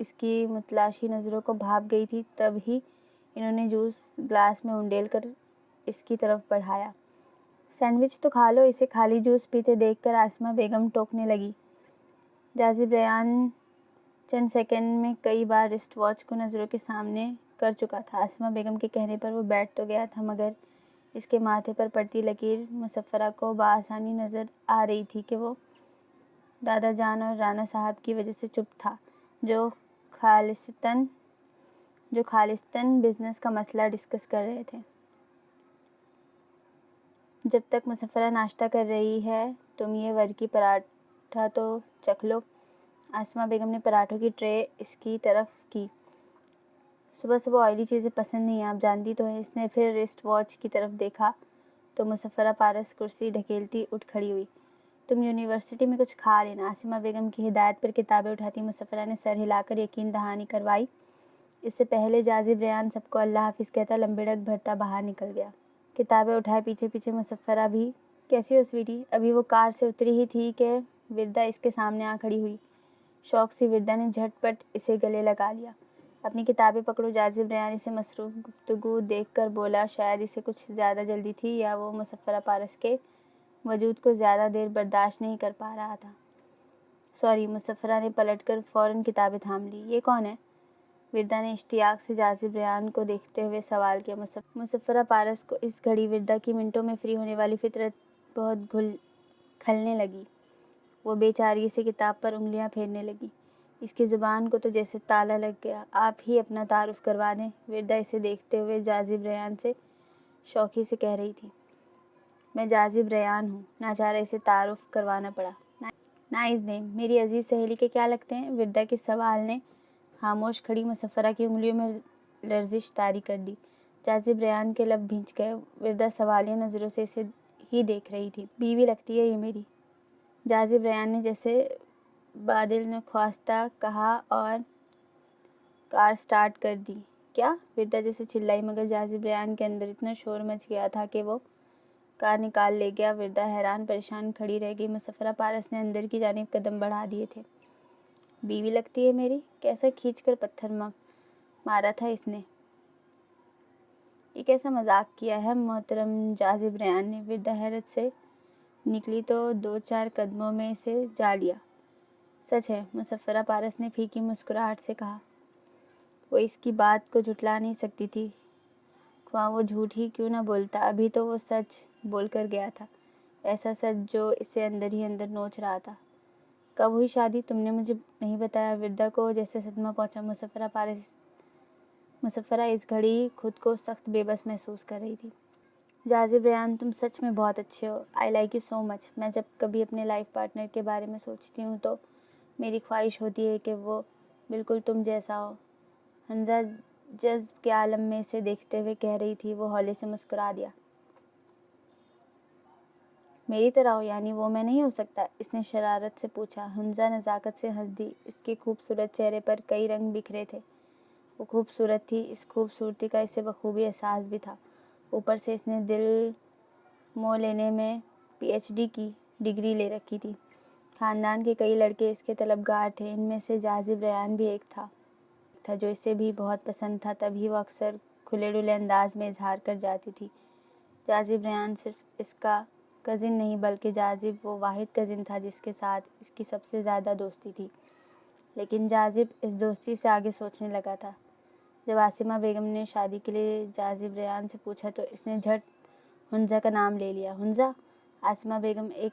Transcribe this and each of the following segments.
اس کی متلاشی نظروں کو بھاپ گئی تھی، تب ہی انہوں نے جوس گلاس میں انڈیل کر اس کی طرف بڑھایا۔ سینڈوچ تو کھا لو، اسے خالی جوس پیتے دیکھ کر آسمہ بیگم ٹوکنے لگی۔ جاذب ریان چند سیکنڈ میں کئی بار رسٹ واچ کو نظروں کے سامنے کر چکا تھا۔ آسمہ بیگم کے کہنے پر وہ بیٹھ تو گیا تھا، مگر اس کے ماتھے پر پڑتی لکیر مظفرہ کو بآسانی نظر آ رہی تھی کہ وہ دادا جان اور رانا صاحب کی وجہ سے چپ تھا، جو خالصتاً بزنس کا مسئلہ ڈسکس کر رہے تھے۔ جب تک مظفرہ ناشتہ کر رہی ہے تم یہ ورکی پراٹھا تو چکھ لو۔ آسمہ بیگم نے پراٹھوں کی ٹرے اس کی طرف کی۔ صبح صبح آئلی چیزیں پسند نہیں، آپ جانتی تو ہیں۔ اس نے پھر رسٹ واچ کی طرف دیکھا تو مظفرہ پارس کرسی ڈھکیلتی اٹھ کھڑی ہوئی۔ تم یونیورسٹی میں کچھ کھا لینا۔ آسمہ بیگم کی ہدایت پر کتابیں اٹھاتی مظفرہ نے سر ہلا کر یقین دہانی کروائی۔ اس سے پہلے جاذب ریان سب کو اللہ حافظ کہتا لمبے ڈگ بھرتا باہر نکل گیا۔ کتابیں اٹھائے پیچھے پیچھے مظفرہ بھی۔ کیسی ہو سویٹی؟ ابھی وہ کار سے اتری ہی تھی کہ وردا اس کے سامنے آ کھڑی ہوئی۔ شوق سے وردا نے جھٹ پٹ اسے گلے لگا لیا۔ اپنی کتابیں پکڑو۔ جاذب ریان اسے مصروف گفتگو دیکھ کر بولا، شاید اسے کچھ زیادہ جلدی تھی یا وہ مظفرہ پارس کے وجود کو زیادہ دیر برداشت نہیں کر پا رہا تھا۔ سوری۔ مظفرہ نے پلٹ کر فوراً کتابیں تھام لی۔ یہ کون ہے؟ وردا نے اشتیاق سے جاذب ریان کو دیکھتے ہوئے سوال کیا۔ مظفرہ پارس کو اس گھڑی وردا کی منٹوں میں فری ہونے والی فطرت بہت کھلنے لگی۔ وہ بے چارگی سے کتاب پر انگلیاں پھیرنے لگی۔ اس کی زبان کو تو جیسے تالا لگ گیا۔ آپ ہی اپنا تعارف کروا دیں، وردا اسے دیکھتے ہوئے جاذب ریان سے شوخی سے کہہ رہی تھی۔ میں جاذب ریان ہوں۔ ناچارہ اسے تعارف کروانا پڑا۔ نائس نیم۔ میری عزیز سہیلی کے کیا لگتے ہیں؟ وردا کے سوال نے خاموش کھڑی مظفرہ کی انگلیوں میں لرزش طاری کر دی۔ جاذب ریان کے لب بھینچ گئے۔ وردا سوالیہ نظروں سے اسے ہی دیکھ رہی تھی۔ بیوی لگتی ہے یہ میری، جاذب ریان نے جیسے بادل نخواستہ کہا اور کار سٹارٹ کر دی۔ کیا؟ وردا جیسے چلائی، مگر جاذب ریان کے اندر اتنا شور مچ گیا تھا کہ وہ کار نکال لے گیا۔ وردا حیران پریشان کھڑی رہ گئی۔ مظفرہ پارس نے اندر کی جانب قدم بڑھا دیے تھے۔ بیوی لگتی ہے میری؟ کیسا کھینچ کر پتھر مارا تھا اس نے؟ یہ کیسا مذاق کیا ہے محترم جاذب ریان نے؟ وردا حیرت سے نکلی تو 2-4 قدموں میں اسے جا لیا۔ سچ ہے، مظفرہ پارس نے پھیکی مسکراہٹ سے کہا۔ وہ اس کی بات کو جھٹلا نہیں سکتی تھی، خواہ وہ جھوٹ ہی کیوں نہ بولتا۔ ابھی تو وہ سچ بول کر گیا تھا، ایسا سچ جو اسے اندر ہی اندر نوچ رہا تھا۔ کب ہوئی شادی؟ تم نے مجھے نہیں بتایا۔ وردا کو جیسے صدمہ پہنچا۔ مظفرہ اس گھڑی خود کو سخت بے بس محسوس کر رہی تھی۔ جاذب ریان، تم سچ میں بہت اچھے ہو۔ آئی لائک یو سو مچ۔ میں جب کبھی اپنے لائف پارٹنر کے بارے میں سوچتی ہوں تو میری خواہش ہوتی ہے کہ وہ بالکل تم جیسا ہو۔ حنزہ جذب کے عالم میں اسے دیکھتے ہوئے کہہ رہی تھی۔ وہ ہولے سے مسکرا دیا۔ میری طرح ہو یعنی وہ میں نہیں ہو سکتا؟ اس نے شرارت سے پوچھا۔ حنزہ نزاکت سے ہنس دی۔ اس کے خوبصورت چہرے پر کئی رنگ بکھرے تھے۔ وہ خوبصورت تھی، اس خوبصورتی کا اسے بخوبی احساس بھی تھا۔ اوپر سے اس نے دل مو لینے میں PhD کی ڈگری لے رکھی تھی۔ خاندان کے کئی لڑکے اس کے طلبگار تھے، ان میں سے جاذب ریان بھی ایک تھا جو اسے بھی بہت پسند تھا، تبھی وہ اکثر کھلے ڈلے انداز میں اظہار کر جاتی تھی۔ جاذب ریان صرف اس کا کزن نہیں بلکہ جاذب وہ واحد کزن تھا جس کے ساتھ اس کی سب سے زیادہ دوستی تھی۔ لیکن جاذب اس دوستی سے آگے سوچنے لگا تھا۔ جب آسمہ بیگم نے شادی کے لیے جاذب ریان سے پوچھا تو اس نے جھٹ حنزہ کا نام لے لیا۔ حنزہ؟ آسمہ بیگم ایک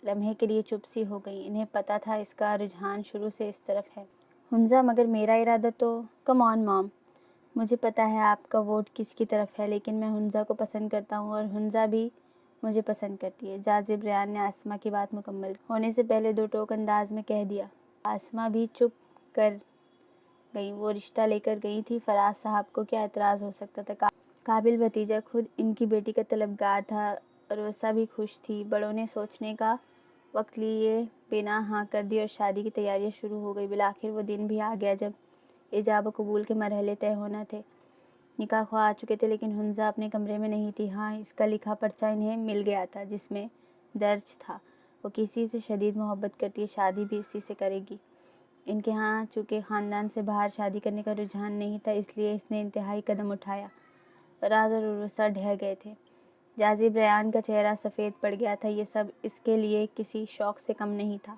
لمحے کے لیے چپ سی ہو گئی۔ انہیں پتہ تھا اس کا رجحان شروع سے اس طرف ہے۔ حنزہ؟ مگر میرا ارادہ تو… کم آن مام، مجھے پتہ ہے آپ کا ووٹ کس کی طرف ہے، لیکن میں حنزہ کو پسند کرتا ہوں اور حنزہ بھی مجھے پسند کرتی ہے۔ جاذب ریان نے آسمہ کی بات مکمل ہونے سے پہلے 2 ٹوک انداز میں کہہ دیا۔ آسمہ بھی چپ کر گئی۔ وہ رشتہ لے کر گئی تھی، فراز صاحب کو کیا اعتراض ہو سکتا تھا؟ قابل بھتیجا خود ان کی بیٹی کا طلبگار تھا۔ عروسہ بھی خوش تھی۔ بڑوں نے سوچنے کا وقت لیے بنا ہاں کر دی اور شادی کی تیاریاں شروع ہو گئی۔ بالآخر وہ دن بھی آ گیا جب ایجاب و قبول کے مرحلے طے ہونا تھے۔ نکاح خواہ آ چکے تھے، لیکن حنزہ اپنے کمرے میں نہیں تھی۔ ہاں، اس کا لکھا پرچہ انہیں مل گیا تھا جس میں درج تھا وہ کسی سے شدید محبت کرتی ہے، شادی بھی اسی سے کرے گی۔ ان کے ہاں چونکہ خاندان سے باہر شادی کرنے کا رجحان نہیں تھا، اس لیے اس نے انتہائی قدم اٹھایا۔ فراز اور عروسہ ڈھہ گئے تھے۔ جاذب ریان کا چہرہ سفید پڑ گیا تھا۔ یہ سب اس کے لیے کسی شوق سے کم نہیں تھا۔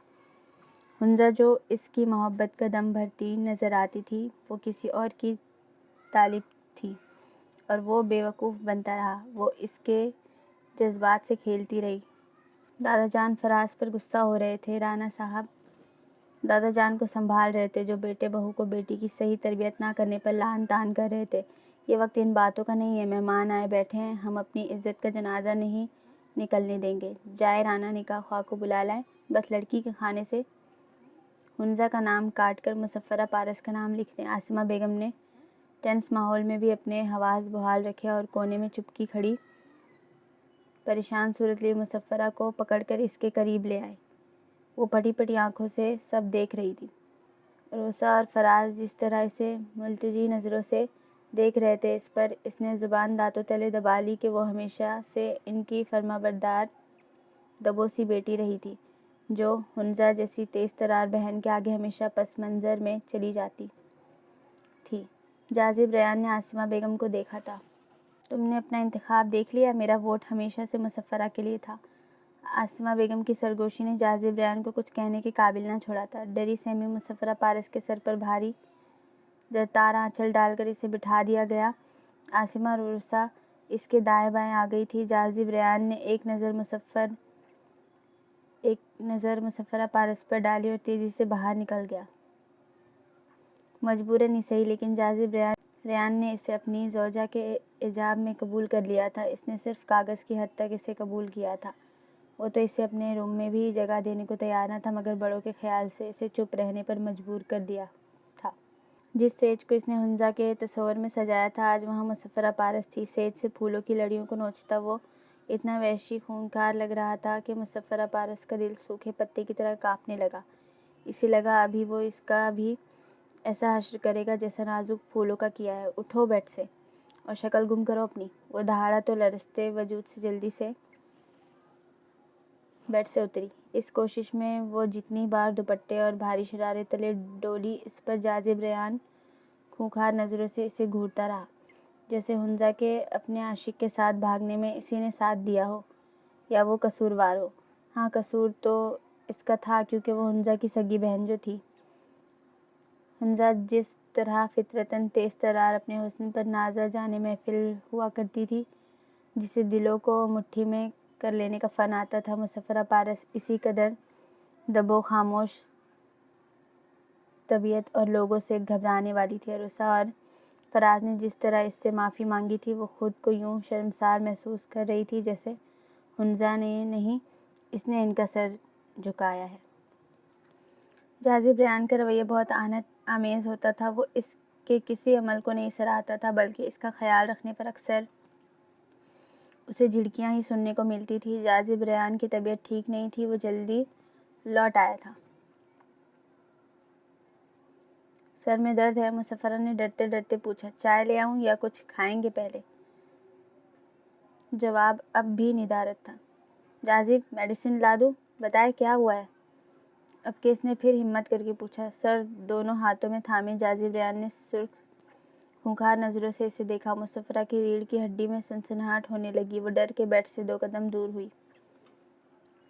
ہنزا جو اس کی محبت کا دم بھرتی نظر آتی تھی، وہ کسی اور کی طالب تھی اور وہ بے وقوف بنتا رہا۔ وہ اس کے جذبات سے کھیلتی رہی۔ دادا جان فراز پر غصہ ہو رہے تھے۔ رانا صاحب دادا جان کو سنبھال رہے تھے جو بیٹے بہو کو بیٹی کی صحیح تربیت نہ کرنے پر لعن طعن کر رہے تھے۔ یہ وقت ان باتوں کا نہیں ہے، مہمان آئے بیٹھے ہیں، ہم اپنی عزت کا جنازہ نہیں نکلنے دیں گے۔ جائے رانا نکاح خواہ کو بلا لائیں، بس لڑکی کے خانے سے ہنزا کا نام کاٹ کر مظفرہ پارس کا نام لکھ دیں۔ عاصمہ بیگم نے ٹینس ماحول میں بھی اپنے حواس بحال رکھے اور کونے میں چپکی کھڑی پریشان صورت لیے مظفرہ کو پکڑ کر اس کے قریب لے آئے۔ وہ پھٹی پھٹی آنکھوں سے سب دیکھ رہی تھی۔ عروسہ اور فراز جس طرح اسے ملتجی نظروں سے دیکھ رہے تھے، اس پر اس نے زبان دانتوں تلے دبا لی کہ وہ ہمیشہ سے ان کی فرمانبردار دبوسی بیٹی رہی تھی، جو ہنزا جیسی تیز ترار بہن کے آگے ہمیشہ پس منظر میں چلی جاتی تھی۔ جاذب ریان نے عاصمہ بیگم کو دیکھا تھا۔ تم نے اپنا انتخاب دیکھ لیا؟ میرا ووٹ ہمیشہ سے مظفرہ کے لیے تھا۔ عاصمہ بیگم کی سرگوشی نے جاذب ریان کو کچھ کہنے کے قابل نہ چھوڑا تھا۔ ڈری سہمی مظفرہ پارس کے سر پر بھاری زرتار آنچل ڈال کر اسے بٹھا دیا گیا۔ عاصمہ اور عروسہ اس کے دائیں بائیں آ گئی تھی۔ جاذب ریان نے ایک نظر مظفرہ پارس پر ڈالی اور تیزی سے باہر نکل گیا۔ مجبوراً ہی صحیح، لیکن جاذب ریان نے اسے اپنی زوجہ کے ایجاب میں قبول کر لیا تھا۔ اس نے صرف کاغذ کی حد تک اسے قبول کیا تھا۔ وہ تو اسے اپنے روم میں بھی جگہ دینے کو تیار نہ تھا، مگر بڑوں کے خیال سے اسے چپ رہنے پر مجبور کر دیا تھا۔ جس سیج کو اس نے ہنزا کے تصور میں سجایا تھا، آج وہاں مظفرہ پارس تھی۔ سیج سے پھولوں کی لڑیوں کو نوچتا وہ اتنا وحشی خونخوار لگ رہا تھا کہ مظفرہ پارس کا دل سوکھے پتے کی طرح کانپنے لگا۔ اسے لگا ابھی وہ اس کا بھی ایسا حشر کرے گا جیسا نازک پھولوں کا کیا ہے۔ اٹھو بیڈ سے اور شکل گم کرو اپنی۔ وہ دہاڑا تو لرزتے وجود سے جلدی سے بیڈ سے اتری۔ اس کوشش میں وہ جتنی بار دوپٹے اور بھاری شرارے تلے ڈولی، اس پر جاذب ریان خونخوار نظروں سے اسے گھورتا رہا، جیسے ہنزا کے اپنے عاشق کے ساتھ بھاگنے میں اسی نے ساتھ دیا ہو یا وہ قصوروار ہو۔ ہاں، قصور تو اس کا تھا، کیونکہ وہ ہنزا کی سگی بہن جو تھی۔ ہنزا جس طرح فطرتاً تیز ترار اپنے حسن پر نازا جانے محفل ہوا کرتی تھی، جسے دلوں کو مٹھی میں کر لینے کا فن آتا تھا، مظفرہ پارس اسی قدر دبو خاموش طبیعت اور لوگوں سے گھبرانے والی تھی۔ عروسہ اور فراز نے جس طرح اس سے معافی مانگی تھی، وہ خود کو یوں شرمسار محسوس کر رہی تھی جیسے ہنزا نے نہیں، اس نے ان کا سر جھکایا ہے۔ جاذب ریان کا رویہ بہت آنت آمیز ہوتا تھا۔ وہ اس کے کسی عمل کو نہیں سراہتا تھا، بلکہ اس کا خیال رکھنے پر اکثر اسے جھڑکیاں ہی سننے کو ملتی تھی۔ جاذب ریان کی طبیعت ٹھیک نہیں تھی، وہ جلدی لوٹ آیا تھا۔ سر میں درد ہے؟ مظفرہ نے ڈرتے ڈرتے پوچھا۔ چائے لے آؤں یا کچھ کھائیں گے پہلے؟ جواب اب بھی ندارت تھا۔ جاذب میڈیسن لا دوں؟ بتائے کیا ہوا ہے؟ اب کہ اس نے پھر ہمت کر کے پوچھا۔ سر دونوں ہاتھوں میں تھامے جاذب ریان نے سرخ خونخوار نظروں سے اسے دیکھا۔ مظفرہ کی ریڑھ کی ہڈی میں سنسناہٹ ہونے لگی۔ وہ ڈر کے بیڈ سے 2 قدم دور ہوئی۔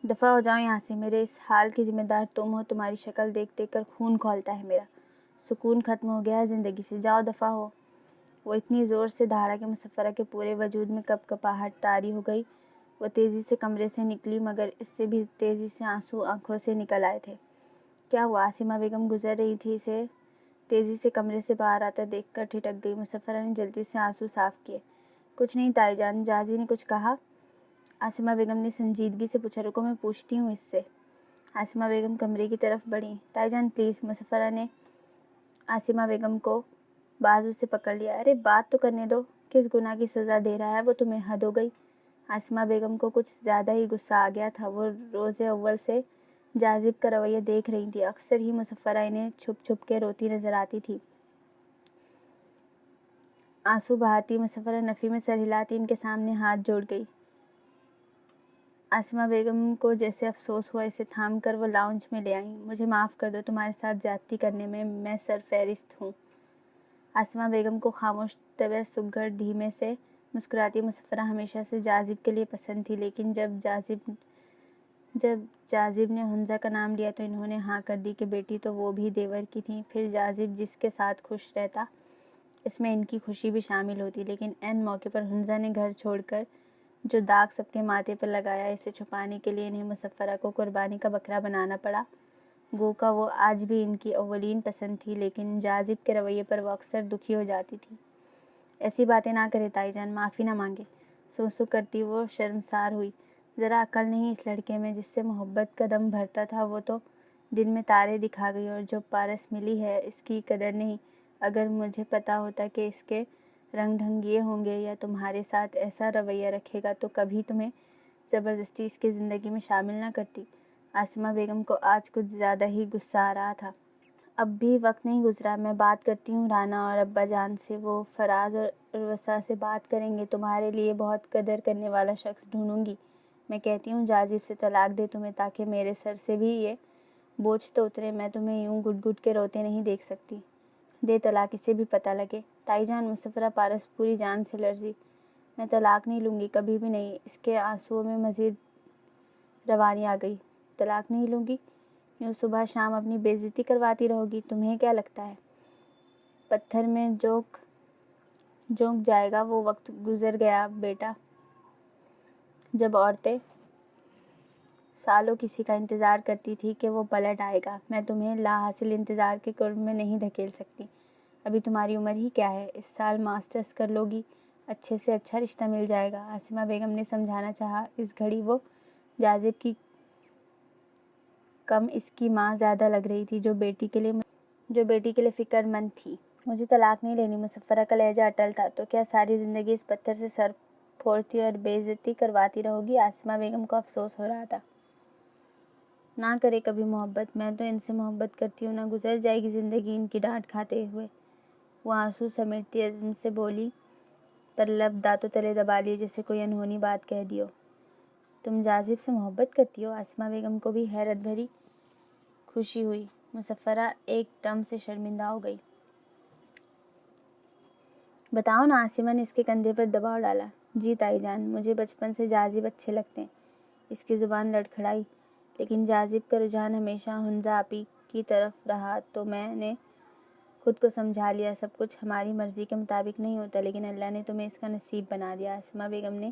دفعہ ہو جاؤ یہاں سے، میرے اس حال کی ذمہ دار تم ہو۔ تمہاری شکل دیکھ دیکھ کر خون کھولتا ہے میرا۔ سکون ختم ہو گیا ہے زندگی سے، جاؤ دفعہ ہو۔ وہ اتنی زور سے دہاڑا کہ مظفرہ کے پورے وجود میں کپ کپاہٹ طاری ہو گئی۔ وہ تیزی سے کمرے سے نکلی، مگر اس سے بھی تیزی سے آنسو آنکھوں سے نکل آئے تھے۔ کیا ہوا؟ عاصمہ بیگم گزر رہی تھی۔ اسے تیزی سے کمرے سے باہر آتا دیکھ کر ٹھٹک گئی۔ مظفرہ نے جلدی سے آنسو صاف کیے۔ کچھ نہیں تائی جان، جاذی نے کچھ کہا؟ عاصمہ بیگم نے سنجیدگی سے پوچھا۔ رکو میں پوچھتی ہوں اس سے۔ عاصمہ بیگم کمرے کی طرف بڑھیں۔ تائی جان پلیز۔ مظفرہ نے عاصمہ بیگم کو بازو سے پکڑ لیا۔ ارے بات تو کرنے دو، کس گناہ کی سزا دے رہا ہے وہ تمہیں؟ حد ہو گئی۔ عاصمہ بیگم کو کچھ زیادہ ہی غصہ آ گیا تھا۔ وہ روز اول سے جاذب کا رویہ دیکھ رہی تھی۔ اکثر ہی مظفرہ انہیں چھپ چھپ کے روتی نظر آتی تھی۔ آنسو بہاتی مظفرہ نفی میں سر ہلاتی ان کے سامنے ہاتھ جوڑ گئی۔ آسمہ بیگم کو جیسے افسوس ہوا، اسے تھام کر وہ لاؤنج میں لے آئیں۔ مجھے معاف کر دو، تمہارے ساتھ زیادتی کرنے میں سرفہرست ہوں۔ آسمہ بیگم کو خاموش طبع سگڑ دھیمے سے مسکراتی مظفرہ ہمیشہ سے جاذب کے لیے پسند تھی، لیکن جب جاذب نے حنزہ کا نام لیا تو انہوں نے ہاں کر دی کہ بیٹی تو وہ بھی دیور کی تھی۔ پھر جاذب جس کے ساتھ خوش رہتا اس میں ان کی خوشی بھی شامل ہوتی، لیکن عین موقع پر حنزہ نے گھر چھوڑ کر جو داغ سب کے ماتھے پر لگایا، اسے چھپانے کے لیے انہیں مظفرہ کو قربانی کا بکرا بنانا پڑا۔ گو کہ وہ آج بھی ان کی اولین پسند تھی، لیکن جاذب کے رویے پر وہ اکثر دکھی ہو جاتی تھی۔ ایسی باتیں نہ کرے تائی جان، معافی نہ مانگے، سو کرتی وہ شرمسار ہوئی۔ ذرا عقل نہیں اس لڑکے میں جس سے محبت کا دم بھرتا تھا، وہ تو دن میں تارے دکھا گئی، اور جو پارس ملی ہے اس کی قدر نہیں۔ اگر مجھے پتا ہوتا کہ اس کے رنگ ڈھنگ یہ ہوں گے یا تمہارے ساتھ ایسا رویہ رکھے گا تو کبھی تمہیں زبردستی اس کی زندگی میں شامل نہ کرتی۔ آسمہ بیگم کو آج کچھ زیادہ ہی غصہ آ رہا تھا۔ اب بھی وقت نہیں گزرا، میں بات کرتی ہوں رانا اور ابا جان سے، وہ فراز اور عروسہ سے بات کریں گے، تمہارے لیے بہت قدر کرنے والا شخص ڈھونڈوں گی۔ میں کہتی ہوں جاذب سے طلاق دے تمہیں، تاکہ میرے سر سے بھی یہ بوجھ تو اترے، میں تمہیں یوں گٹ گٹ کے روتے نہیں دیکھ سکتی۔ دے طلاق، اسے بھی پتہ لگے۔ تائی جان، مظفرہ پارس پوری جان سے لرزی۔ میں طلاق نہیں لوں گی، کبھی بھی نہیں۔ اس کے آنسوؤں میں مزید روانی آ گئی۔ طلاق نہیں لوں گی؟ یوں صبح شام اپنی بے عزتی کرواتی رہو گی؟ تمہیں کیا لگتا ہے پتھر میں جھونک جائے گا؟ وہ وقت گزر گیا بیٹا جب عورتیں سالوں کسی کا انتظار کرتی تھی کہ وہ پلٹ آئے گا۔ میں تمہیں لا حاصل انتظار کے قرب میں نہیں دھکیل سکتی۔ ابھی تمہاری عمر ہی کیا ہے؟ اس سال ماسٹرز کر لو گی، اچھے سے اچھا رشتہ مل جائے گا۔ آسمہ بیگم نے سمجھانا چاہا۔ اس گھڑی وہ جاذب کی کم اس کی ماں زیادہ لگ رہی تھی، جو بیٹی کے لیے فکر مند تھی۔ مجھے طلاق نہیں لینی، مظفرہ کا لہجہ اٹل تھا۔ تو کیا ساری زندگی اس پتھر سے سر پھوڑتی اور بے عزتی کرواتی رہو گی؟ آسمہ بیگم کو افسوس ہو رہا تھا۔ نہ کرے کبھی محبت، میں تو ان سے محبت کرتی ہوں، نہ گزر جائے گی زندگی ان کی ڈانٹ کھاتے ہوئے۔ وہ آنسو سمیٹتی عزم سے بولی، پر لب دانتوں تلے دبا لیے جیسے کوئی انہونی بات کہہ دی ہو۔ تم جاذب سے محبت کرتی ہو؟ آسمہ بیگم کو بھی حیرت بھری خوشی ہوئی۔ مظفرہ ایک دم سے شرمندہ ہو گئی۔ بتاؤ نا، آسمہ نے اس کے کندھے پر دباؤ ڈالا۔ جی تائی جان، مجھے بچپن سے جاذب اچھے لگتے ہیں۔ اس کی زبان لڑکھڑائی، لیکن جاذب کا رجحان ہمیشہ حنزہ آپی کی طرف رہا، تو میں نے خود کو سمجھا لیا۔ سب کچھ ہماری مرضی کے مطابق نہیں ہوتا، لیکن اللہ نے تمہیں اس کا نصیب بنا دیا۔ آسمہ بیگم نے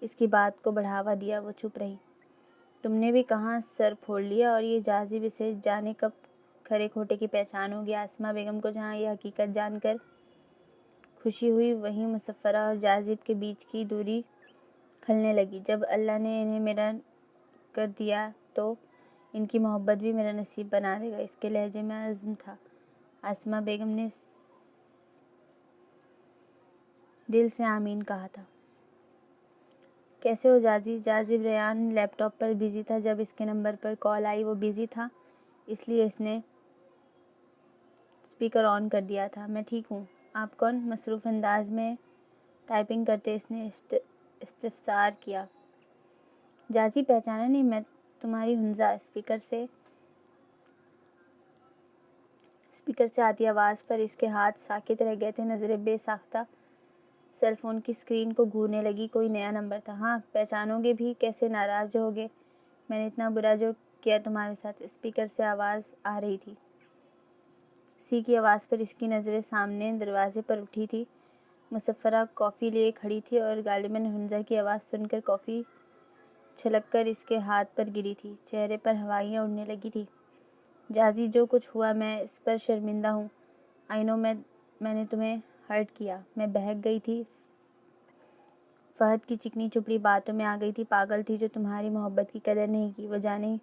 اس کی بات کو بڑھاوا دیا۔ وہ چپ رہی۔ تم نے بھی کہاں سر پھوڑ لیا، اور یہ جاذب، اسے جانے کب کھرے کھوٹے کی پہچان ہوگی۔ آسمہ بیگم کو جہاں یہ حقیقت جان کر خوشی ہوئی، وہیں مظفرہ اور جاذب کے بیچ کی دوری کھلنے لگی۔ جب اللہ نے انہیں میرا کر دیا تو ان کی محبت بھی میرا نصیب بنا دے گا۔ اس کے لہجے میں عزم تھا۔ آسمہ بیگم نے دل سے آمین کہا تھا۔ کیسے ہو جاذب؟ جاذب ریان لیپ ٹاپ پر بزی تھا۔ جب اس کے نمبر پر کال آئی، وہ بزی تھا، اس لیے اس نے اسپیکر آن کر دیا تھا۔ میں ٹھیک ہوں، آپ کون؟ مصروف انداز میں ٹائپنگ کرتے اس نے استفسار کیا۔ جاذب پہچانا نہیں؟ میں تمہاری حنزہ۔ اسپیکر سے آتی آواز پر اس کے ہاتھ ساکت رہ گئے تھے، نظریں بے ساختہ سیل فون کی اسکرین کو گھورنے لگی۔ کوئی نیا نمبر تھا؟ ہاں، پہچانو گے بھی کیسے؟ ناراض جو ہوگے، میں نے اتنا برا جو کیا تمہارے ساتھ؟ اسپیکر سے آواز آ رہی تھی۔ سی کی آواز پر اس کی نظریں سامنے دروازے پر اٹھی تھی۔ مظفرہ کافی لیے کھڑی تھی اور غالباً حنزہ کی آواز سن کر کافی چھلک کر اس کے ہاتھ پر گری تھی۔ چہرے پر ہوائیاں اڑنے لگی تھی۔ جاذب، جو کچھ ہوا میں اس پر شرمندہ ہوں۔ آئی نو میں نے تمہیں ہرٹ کیا۔ میں بہک گئی تھی، فہد کی چکنی چپڑی باتوں میں آ گئی تھی۔ پاگل تھی جو تمہاری محبت کی قدر نہیں کی۔ وہ جانے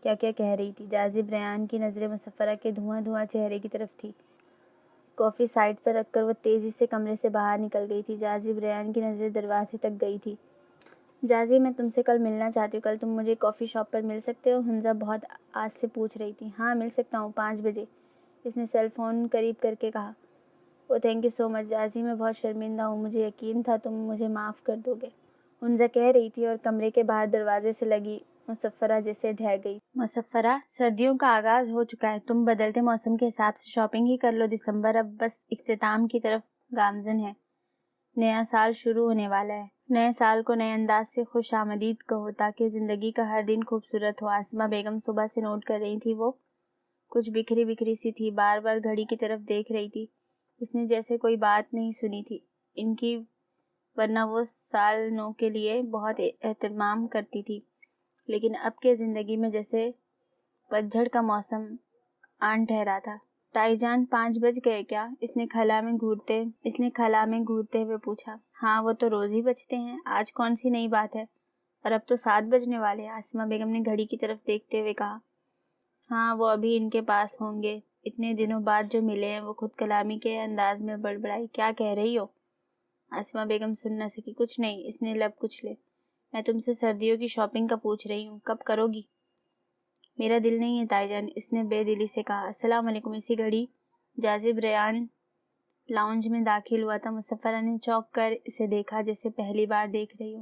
کیا کیا کہہ رہی تھی۔ جاذب ریان کی نظریں مظفرہ کے دھواں چہرے کی طرف تھی۔ کافی سائڈ پر رکھ کر وہ تیزی سے کمرے سے باہر نکل گئی تھی۔ جاذب ریان کی نظریں دروازے تک گئی تھی۔ جاذب، میں تم سے کل ملنا چاہتی ہوں۔ کل تم مجھے کافی شاپ پر مل سکتے ہو؟ حنزہ بہت آس سے پوچھ رہی تھی۔ ہاں، مل سکتا ہوں، 5 بجے، اس نے سیل فون قریب کر کے کہا۔ اوہ تھینک یو سو مچ۔ جاذب، میں بہت شرمندہ ہوں، مجھے یقین تھا تم مجھے معاف کر دو گے۔ حنزہ کہہ رہی تھی اور کمرے کے باہر دروازے سے لگی مصفرہ جیسے ڈھہ گئی۔ مصفرہ، سردیوں کا آغاز ہو چکا ہے، تم بدلتے موسم کے حساب سے شاپنگ ہی کر لو، دسمبر اب بس اختتام کی طرف گامزن ہے، نیا سال شروع ہونے والا ہے۔ نئے سال کو نئے انداز سے خوش آمدید کہو تاکہ زندگی کا ہر دن خوبصورت ہو۔ آسمہ بیگم صبح سے نوٹ کر رہی تھی، وہ کچھ بکھری بکھری سی تھی، بار بار گھڑی کی طرف دیکھ رہی تھی۔ اس نے جیسے کوئی بات نہیں سنی تھی ان کی، ورنہ وہ سال نو کے لیے بہت اہتمام کرتی تھی، لیکن اب کے زندگی میں جیسے پتجھڑ کا موسم آن ٹھہرا تھا۔ تائی جان 5 بج گئے کیا؟ اس نے خلا میں گھورتے ہوئے پوچھا۔ ہاں، وہ تو روز ہی بجتے ہیں، آج کون سی نئی بات ہے؟ اور اب تو 7 بجنے والے ہیں، آسمہ بیگم نے گھڑی کی طرف دیکھتے ہوئے کہا۔ ہاں، وہ ابھی ان کے پاس ہوں گے، اتنے دنوں بعد جو ملے ہیں۔ وہ خود کلامی کے انداز میں بڑبڑائی۔ کیا کہہ رہی ہو؟ آسمہ بیگم سن نہ سکی۔ کچھ نہیں، اس نے لب کچلے۔ میں تم سے سردیوں کی شاپنگ کا پوچھ رہی ہوں، کب کرو گی؟ میرا دل نہیں ہے تائی جان، اس نے بے دلی سے کہا۔ السلام علیکم۔ اسی گھڑی جازب ریان لاؤنج میں داخل ہوا تھا۔ مصفرہ نے چونک کر اسے دیکھا جیسے پہلی بار دیکھ رہی ہو۔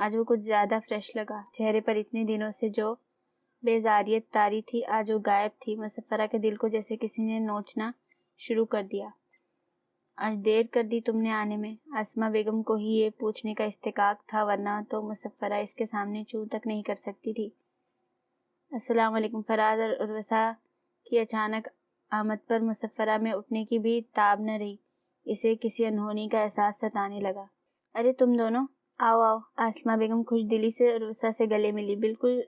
آج وہ کچھ زیادہ فریش لگا، چہرے پر اتنے دنوں سے جو بیزاریت طاری تھی آج وہ غائب تھی۔ مصفرہ کے دل کو جیسے کسی نے نوچنا شروع کر دیا۔ آج دیر کر دی تم نے آنے میں؟ آسمہ بیگم کو ہی یہ پوچھنے کا استحقاق تھا، ورنہ تو مصفرہ اس کے سامنے چوں تک نہیں کر سکتی تھی۔ السلام علیکم۔ فراز اور عروسہ کی اچانک آمد پر مصفرہ میں اٹھنے کی بھی تاب نہ رہی، اسے کسی انہونی کا احساس ستانے لگا۔ ارے تم دونوں، آؤ آؤ۔ آسمہ بیگم خوش دلی سے عروسہ سے گلے ملی۔ بالکل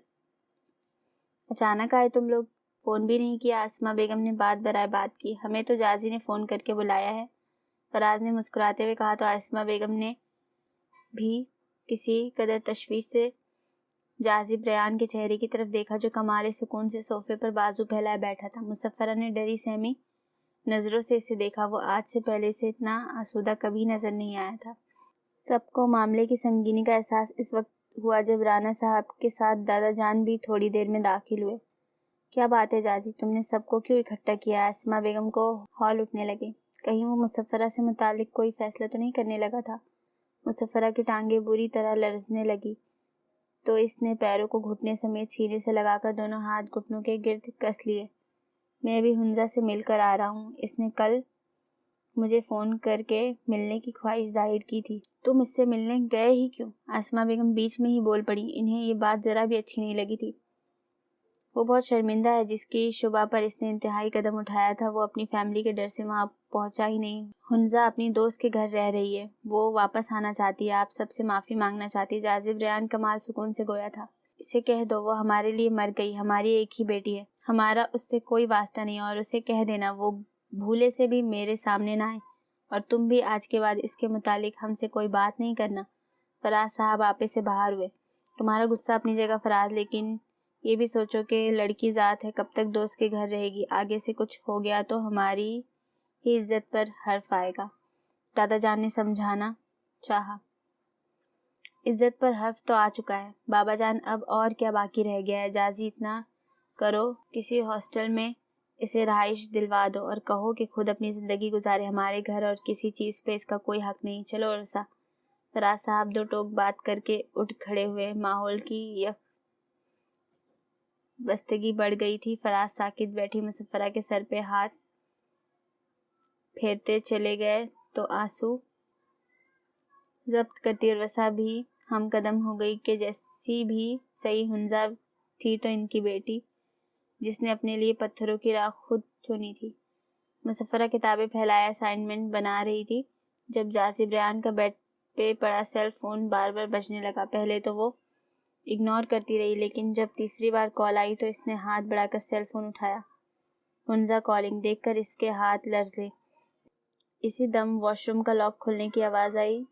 اچانک آئے تم لوگ، فون بھی نہیں کیا؟ آسمہ بیگم نے بات برائے بات کی۔ ہمیں تو جازی نے فون کر کے بلایا ہے، فراز نے مسکراتے ہوئے کہا تو آسمہ بیگم نے بھی کسی قدر تشویش سے جازب ریان کے چہرے کی طرف دیکھا جو کمال سکون سے صوفے پر بازو پھیلائے بیٹھا تھا۔ مصفرہ نے ڈری سہمی نظروں سے اسے دیکھا، وہ آج سے پہلے سے اتنا آسودہ کبھی نظر نہیں آیا تھا۔ سب کو معاملے کی سنگینی کا احساس اس وقت ہوا جب رانا صاحب کے ساتھ دادا جان بھی تھوڑی دیر میں داخل ہوئے۔ کیا بات ہے جازی، تم نے سب کو کیوں اکٹھا کیا؟ آسمہ بیگم کو ہول اٹھنے لگے۔ کہیں وہ مصفرہ سے متعلق کوئی فیصلہ تو نہیں کرنے لگا تھا؟ مصفرہ کی ٹانگیں بری طرح لرزنے لگی تو اس نے پیروں کو گھٹنے سمیت سینے سے لگا کر دونوں ہاتھ گھٹنوں کے گرد کس لیے۔ میں ابھی حنزہ سے مل کر آ رہا ہوں، اس نے کل مجھے فون کر کے ملنے کی خواہش ظاہر کی تھی۔ تم اس سے ملنے گئے ہی کیوں؟ آسمہ بیگم بیچ میں ہی بول پڑی۔ انہیں یہ بات ذرا بھی اچھی نہیں لگی تھی۔ وہ بہت شرمندہ ہے، جس کی شبہ پر اس نے انتہائی قدم اٹھایا تھا وہ اپنی فیملی کے ڈر سے وہاں پہنچا ہی نہیں۔ حنزہ اپنی دوست کے گھر رہ رہی ہے، وہ واپس آنا چاہتی ہے، آپ سب سے معافی مانگنا چاہتی ہے۔ جازب ریان کمال سکون سے گویا تھا۔ اسے کہہ دو وہ ہمارے لیے مر گئی، ہماری ایک ہی بیٹی ہے، ہمارا اس سے کوئی واسطہ نہیں، اور اسے کہہ دینا وہ بھولے سے بھی میرے سامنے نہ آئے، اور تم بھی آج کے بعد اس کے متعلق ہم سے کوئی بات نہیں کرنا۔ فراز صاحب آپے سے باہر ہوئے۔ تمہارا غصہ اپنی جگہ فراز، لیکن یہ بھی سوچو کہ لڑکی ذات ہے، کب تک دوست کے گھر رہے گی؟ آگے سے کچھ ہو گیا تو ہماری ہی عزت پر حرف آئے گا۔ دادا جان نے سمجھانا چاہا۔ عزت پر حرف تو آ چکا ہے بابا جان، اب اور کیا باقی رہ گیا ہے؟ جازی اتنا کرو، کسی ہاسٹل میں اسے رہائش دلوا دو اور کہو کہ خود اپنی زندگی گزارے، ہمارے گھر اور کسی چیز پہ اس کا کوئی حق نہیں۔ چلو عرصہ۔ فراز صاحب 2 ٹوک بات کر کے اٹھ کھڑے ہوئے۔ ماحول کی یک بستگی بڑھ گئی تھی۔ فراز ساکت بیٹھی مصفرہ کے سر پہ ہاتھ پھیرتے چلے گئے تو آنسو ضبط کرتی عروسہ بھی ہم قدم ہو گئی کہ جیسی بھی صحیح حنزہ تھی تو ان کی بیٹی، جس نے اپنے لیے پتھروں کی راہ خود چنی تھی۔ مصفرہ کتابیں پھیلائے اسائنمنٹ بنا رہی تھی جب جازب ریان کا بیڈ پہ پڑا سیل فون بار بار بجنے لگا۔ پہلے تو وہ اگنور کرتی رہی، لیکن جب تیسری بار کال آئی تو اس نے ہاتھ بڑھا کر سیل فون اٹھایا۔ حنزہ کالنگ دیکھ کر اس کے ہاتھ لرزے۔ اسی دم واش روم کا لاک کھلنے کی آواز آئی۔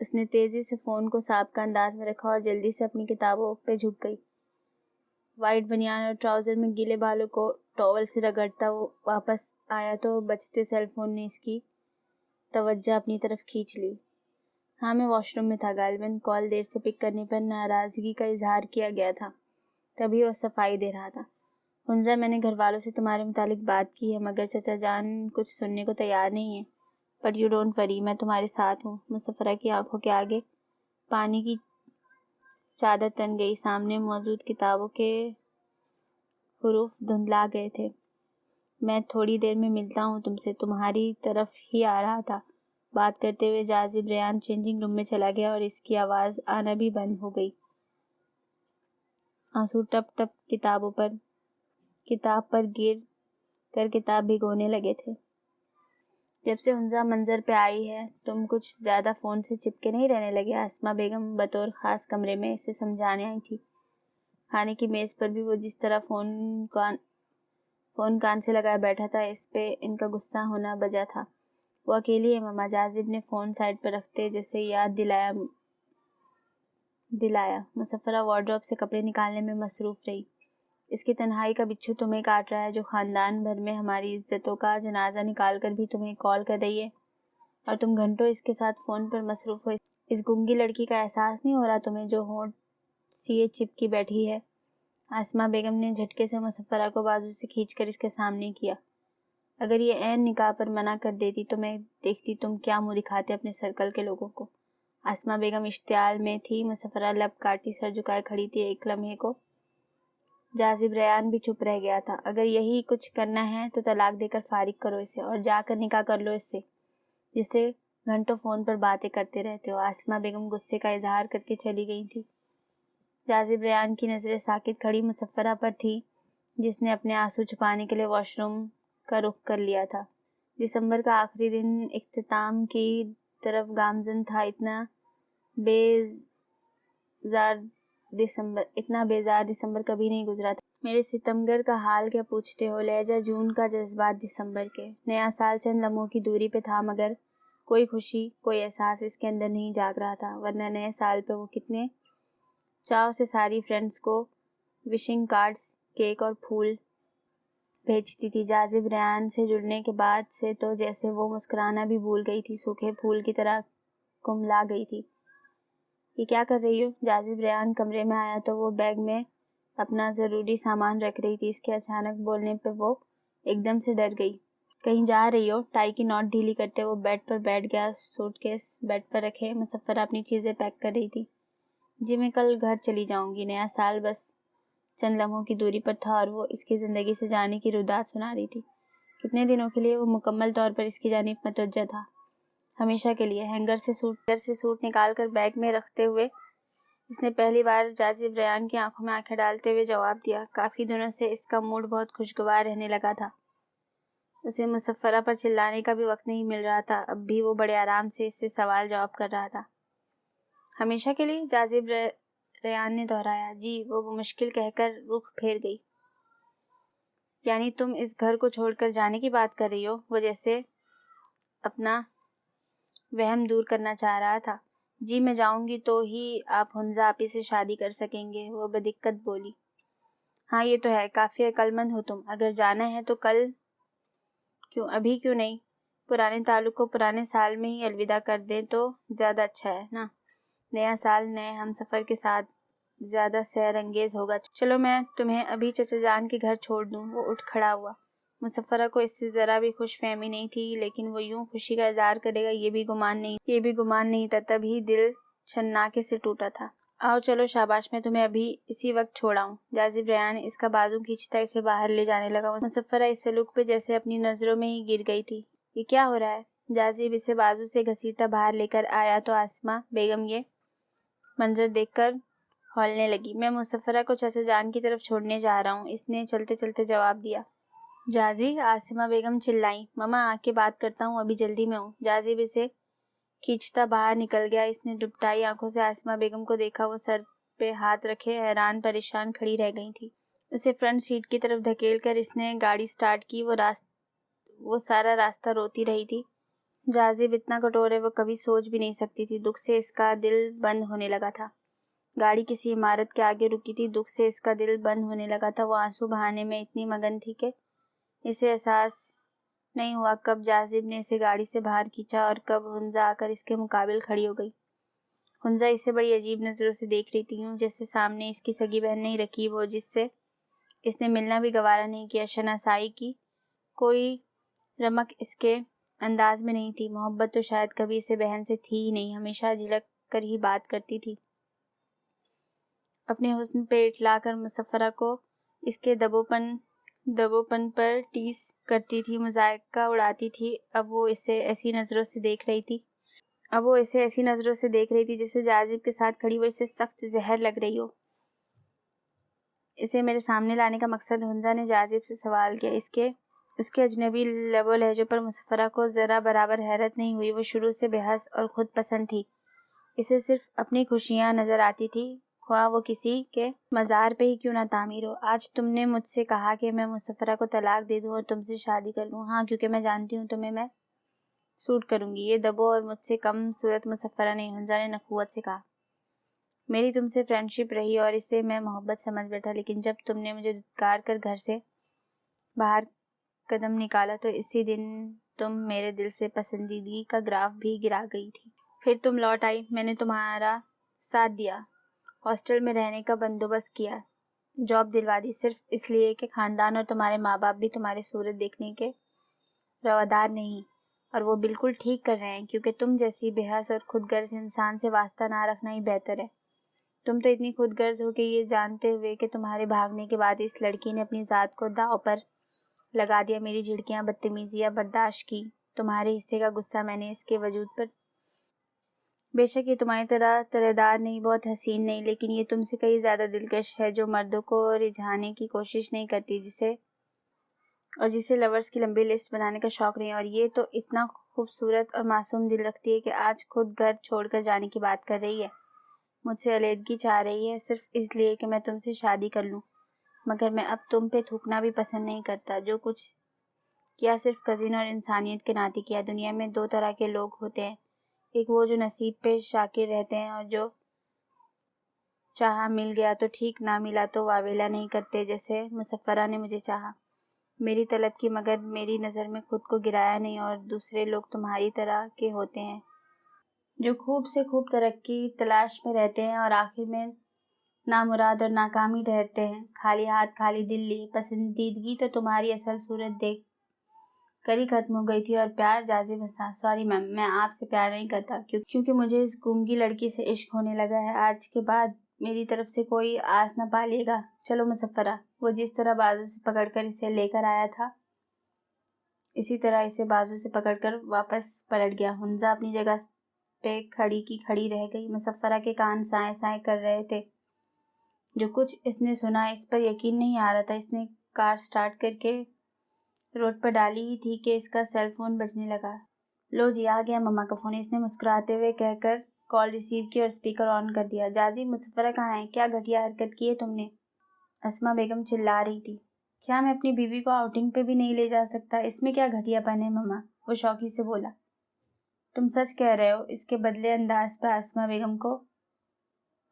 اس نے تیزی سے فون کو سابقہ انداز میں رکھا اور جلدی سے اپنی کتابوں پہ جھک گئی۔ وائٹ بنیان اور ٹراؤزر میں گیلے بالوں کو ٹاول سے رگڑتا وہ واپس آیا تو بجتے سیل فون نے اس کی توجہ اپنی طرف کھینچ لی۔ ہاں، میں واش روم میں تھا، غالباً کال دیر سے پک کرنے پر ناراضگی کا اظہار کیا گیا تھا، تبھی وہ صفائی دے رہا تھا۔ حنزہ، میں نے گھر والوں سے تمہارے متعلق بات کی ہے، مگر چچا جان کچھ سننے کو تیار نہیں ہے، بٹ یو ڈونٹ وری، میں تمہارے ساتھ ہوں۔ مصفرہ کی آنکھوں کے آگے پانی کی چادر تن گئی. سامنے موجود کتابوں کے حروف دھندلا گئے تھے. میں تھوڑی دیر میں ملتا ہوں تم سے، تمہاری طرف ہی آ رہا تھا. بات کرتے ہوئے جاذب ریان چینجنگ روم میں چلا گیا اور اس کی آواز آنا بھی بند ہو گئی. آنسو ٹپ ٹپ کتاب پر گر کر کتاب بھگونے لگے تھے. جب سے حنزہ منظر پہ آئی ہے تم کچھ زیادہ فون سے چپکے نہیں رہنے لگے؟ آسمہ بیگم بطور خاص کمرے میں اسے سمجھانے آئی تھی. کھانے کی میز پر بھی وہ جس طرح فون کان سے لگائے بیٹھا تھا، اس پہ ان کا غصہ ہونا بجا تھا. وہ اکیلی ہے ماما. جاذب نے فون سائڈ پر رکھتے جیسے یاد دلایا. مصفرہ وارڈروب سے کپڑے نکالنے میں مصروف رہی. اس کی تنہائی کا بچھو تمہیں کاٹ رہا ہے، جو خاندان بھر میں ہماری عزتوں کا جنازہ نکال کر بھی تمہیں کال کر رہی ہے اور تم گھنٹوں اس کے ساتھ فون پر مصروف ہو. اس گنگی لڑکی کا احساس نہیں ہو رہا تمہیں جو ہونٹ سیے چپکی بیٹھی ہے؟ آسمہ بیگم نے جھٹکے سے مصفرہ کو بازو سے کھینچ کر اس کے سامنے کیا. اگر یہ عین نکاح پر منع کر دیتی تو میں دیکھتی تم کیا منہ دکھاتے اپنے سرکل کے لوگوں کو. آسمہ بیگم اشتعال میں تھی. مصفرہ لب کاٹی سر جھکائے کھڑی تھی. ایک لمحے کو جاذب ریان بھی چپ رہ گیا تھا. اگر یہی کچھ کرنا ہے تو طلاق دے کر فارغ کرو اسے اور جا کر نکاح کر لو اس سے، جس سے گھنٹوں فون پر باتیں کرتے رہتے ہو. آسمہ بیگم غصے کا اظہار کر کے چلی گئی تھی. جاذب ریان کی نظریں ساکت کھڑی مصفرہ پر تھی جس نے اپنے آنسو چھپانے کے لیے واش روم کا رخ کر لیا تھا. دسمبر کا آخری دن اختتام کی طرف گامزن تھا. اتنا بیزار دسمبر کبھی نہیں گزرا تھا. میرے ستمگر کا حال کیا پوچھتے ہو؟ لہجہ جون کا، جذبات دسمبر کے. نیا سال چند لمحوں کی دوری پہ تھا مگر کوئی خوشی، کوئی احساس اس کے اندر نہیں جاگ رہا تھا. ورنہ نئے سال پہ وہ کتنے چاؤ سے ساری فرینڈز کو وشنگ کارڈز، کیک اور پھول بھیجتی تھی. جاذب ریان سے جڑنے کے بعد سے تو جیسے وہ مسکرانا بھی بھول گئی تھی، سوکھے پھول کی طرح کملا گئی تھی. یہ کیا کر رہی ہو؟ جاذب ریان کمرے میں آیا تو وہ بیگ میں اپنا ضروری سامان رکھ رہی تھی. اس کے اچانک بولنے پہ وہ ایک دم سے ڈر گئی. کہیں جا رہی ہو؟ ٹائی کی نوٹ ڈھیلی کرتے وہ بیڈ پر بیٹھ گیا. سوٹ کیس بیڈ پر رکھے مصفرہ اپنی چیزیں پیک کر رہی تھی. جی میں کل گھر چلی جاؤں گی. نیا سال بس چند لمحوں کی دوری پر تھا اور وہ اس کی زندگی سے جانے کی رودات سنا رہی تھی. کتنے دنوں کے لیے وہ مکمل طور پر اس کی جانب متوجہ تھا. ہمیشہ کے لیے. ہینگر سے سوٹ نکال کر بیگ میں رکھتے ہوئے اس نے پہلی بار جاذب ریان کی آنکھوں میں آنکھیں ڈالتے ہوئے جواب دیا. کافی دنوں سے اس کا موڈ بہت خوشگوار رہنے لگا تھا. اسے مصفرہ پر چلانے کا بھی وقت نہیں مل رہا تھا. اب بھی وہ بڑے آرام سے اس سے سوال جواب کر رہا تھا. ہمیشہ کے لیے؟ جاذب ریان نے دہرایا. جی. وہ مشکل کہہ کر رخ پھیر گئی. یعنی تم اس گھر کو چھوڑ کر جانے کی بات کر رہی ہو؟ وہ جیسے اپنا وہم دور کرنا چاہ رہا تھا. جی میں جاؤں گی تو ہی آپ حنزہ آپی سے شادی کر سکیں گے، وہ بدقت بولی. ہاں یہ تو ہے. کافی عقل مند ہو تم. اگر جانا ہے تو کل کیوں؟ ابھی کیوں نہیں؟ پرانے تعلق کو پرانے سال میں ہی الوداع کر دیں تو زیادہ اچھا ہے نا. نیا سال نئے ہم سفر کے ساتھ زیادہ سیر انگیز ہوگا. چلو میں تمہیں ابھی چچا جان کے گھر چھوڑ دوں. وہ اٹھ کھڑا ہوا. مصفرہ کو اس سے ذرا بھی خوش فہمی نہیں تھی، لیکن وہ یوں خوشی کا اظہار کرے گا یہ بھی گمان نہیں تھا. تب ہی دل چھناکے سے ٹوٹا تھا. آؤ چلو شاباش، میں تمہیں ابھی اسی وقت چھوڑاؤں. جاذب ریان اس کا بازو کھینچتا اسے باہر لے جانے لگا. مصفرہ اس سلوک پہ جیسے اپنی نظروں میں ہی گر گئی تھی. یہ کیا ہو رہا ہے؟ جاذب اسے بازو سے گھسیٹتا باہر لے کر آیا تو آسمہ بیگم یہ منظر دیکھ کر ہولنے لگی. میں مصفرہ کو چچا جان کی طرف چھوڑنے جا رہا ہوں، اس نے چلتے چلتے جواب دیا. جاذب! آسمہ بیگم چلائیں. ماما آ کے بات کرتا ہوں، ابھی جلدی میں ہوں. جاذب اسے کھینچتا باہر نکل گیا. اس نے ڈبٹائی آنکھوں سے آسمہ بیگم کو دیکھا. وہ سر پہ ہاتھ رکھے حیران پریشان کھڑی رہ گئی تھی. اسے فرنٹ سیٹ کی طرف دھکیل کر اس نے گاڑی سٹارٹ کی. وہ سارا راستہ روتی رہی تھی. جاذب اتنا کٹور ہے وہ کبھی سوچ بھی نہیں سکتی تھی. دکھ سے اس کا دل بند ہونے لگا تھا. گاڑی کسی عمارت کے آگے رکی تھی. دکھ سے اس کا دل بند ہونے لگا تھا. وہ آنسو بہانے میں اتنی مگن تھی کہ اسے احساس نہیں ہوا کب جاذب نے اسے گاڑی سے باہر کھینچا اور کب حنزہ آ کر اس کے مقابل کھڑی ہو گئی. حنزہ اسے بڑی عجیب نظروں سے دیکھ رہی تھی، یوں جیسے سامنے اس کی سگی بہن نہیں رکھی، وہ جس سے اس نے ملنا بھی گوارا نہیں کیا. شناسائی کی کوئی رمق اس کے انداز میں نہیں تھی. محبت تو شاید کبھی اسے بہن سے تھی ہی نہیں. ہمیشہ جھلک کر ہی بات کرتی تھی، اپنے حسن پہ اٹلا کر مسفرہ کو اس کے دبوپن پر ٹیز کرتی تھی، مذاق اڑاتی تھی۔ اب وہ اسے ایسی نظروں سے دیکھ رہی تھی جیسے جاذب کے ساتھ کھڑی وہ اسے سخت زہر لگ رہی ہو۔ اسے میرے سامنے لانے کا مقصد؟ ہنزا نے جاذب سے سوال کیا۔ اس کے اجنبی لب و لہجوں پر مسفرہ کو ذرا برابر حیرت نہیں ہوئی۔ وہ شروع سے بے حس اور خود پسند تھی، اسے صرف اپنی خوشیاں نظر آتی تھی، خواہ وہ کسی کے مزار پہ ہی کیوں نہ تعمیر ہو۔ آج تم نے مجھ سے کہا کہ میں مسفرہ کو طلاق دے دوں اور تم سے شادی کر لوں۔ ہاں، کیونکہ میں جانتی ہوں تمہیں میں سوٹ کروں گی۔ یہ دبو اور مجھ سے کم صورت مسفرہ نہیں، ہنزا نے نخوت سے کہا۔ میری تم سے فرینڈشپ رہی اور اسے میں محبت سمجھ بیٹھا، لیکن جب تم نے مجھے دھتکار کر گھر سے باہر قدم نکالا تو اسی دن تم میرے دل سے پسندیدگی کا گراف بھی گرا گئی تھی۔ پھر تم لوٹ آئی، میں نے تمہارا ساتھ دیا، ہاسٹل میں رہنے کا بندوبست کیا، جاب دلوا دی، صرف اس لیے کہ خاندان اور تمہارے ماں باپ بھی تمہاری صورت دیکھنے کے روادار نہیں، اور وہ بالکل ٹھیک کر رہے ہیں، کیونکہ تم جیسی بے حس اور خود غرض انسان سے واسطہ نہ رکھنا ہی بہتر ہے۔ تم تو اتنی خود غرض ہو کہ یہ جانتے ہوئے کہ تمہارے بھاگنے کے بعد اس لڑکی نے اپنی ذات کو داؤ پر لگا دیا، میری جھڑکیاں، بدتمیزیاں برداشت کی، تمہارے حصے کا غصہ میں نے اس کے وجود پر۔ بے شک یہ تمہاری طرح ترہدار نہیں، بہت حسین نہیں، لیکن یہ تم سے کئی زیادہ دلکش ہے، جو مردوں کو رجھانے کی کوشش نہیں کرتی، جسے لورز کی لمبی لسٹ بنانے کا شوق نہیں، اور یہ تو اتنا خوبصورت اور معصوم دل رکھتی ہے کہ آج خود گھر چھوڑ کر جانے کی بات کر رہی ہے، مجھ سے علیحدگی چاہ رہی ہے، صرف اس لیے کہ میں تم سے شادی کر لوں۔ مگر میں اب تم پہ تھوکنا بھی پسند نہیں کرتا، جو کچھ کیا صرف کزن اور انسانیت کے ناطے کیا۔ دنیا میں دو طرح کے لوگ ہوتے ہیں، ایک وہ جو نصیب پہ شاکر رہتے ہیں اور جو چاہا مل گیا تو ٹھیک، نہ ملا تو واویلا نہیں کرتے، جیسے مسفرہ نے مجھے چاہا، میری طلب کی، مگر میری نظر میں خود کو گرایا نہیں، اور دوسرے لوگ تمہاری طرح کے ہوتے ہیں جو خوب سے خوب ترقی تلاش میں رہتے ہیں اور آخر میں نامراد اور ناکامی رہتے ہیں، خالی ہاتھ خالی دل لیے۔ پسندیدگی تو تمہاری اصل صورت دیکھ کر ہی ختم ہو گئی تھی، اور پیار؟ جاذب ہنسا۔ سوری میم، میں آپ سے پیار نہیں کرتا، کیونکہ مجھے اس گونگی لڑکی سے عشق ہونے لگا ہے۔ آج کے بعد میری طرف سے کوئی آس نہ پالیے گا۔ چلو مسفرہ۔ وہ جس طرح بازو سے پکڑ کر اسے لے کر آیا تھا، اسی طرح اسے بازو سے پکڑ کر واپس پلٹ گیا۔ ہنزا اپنی جگہ پہ کھڑی کی کھڑی رہ گئی۔ مسفرہ کے کان سائیں سائیں کر رہے تھے۔ جو کچھ اس نے سنا اس پر یقین نہیں آ رہا تھا۔ اس نے کار سٹارٹ کر کے روڈ پر ڈالی ہی تھی کہ اس کا سیل فون بجنے لگا۔ لو جی، آ گیا مما کا فون، اس نے مسکراتے ہوئے کہہ کر کال ریسیو کی اور اسپیکر آن کر دیا۔ جاذب، مسفرہ کہاں ہے؟ کیا گھٹیا حرکت کی ہے تم نے؟ اسما بیگم چلا رہی تھی۔ کیا میں اپنی بیوی کو آؤٹنگ پہ بھی نہیں لے جا سکتا؟ اس میں کیا گھٹیا پن ہے مما؟ وہ شوقی سے بولا۔ تم سچ کہہ رہے ہو؟ اس کے بدلے انداز پہ اسما بیگم کو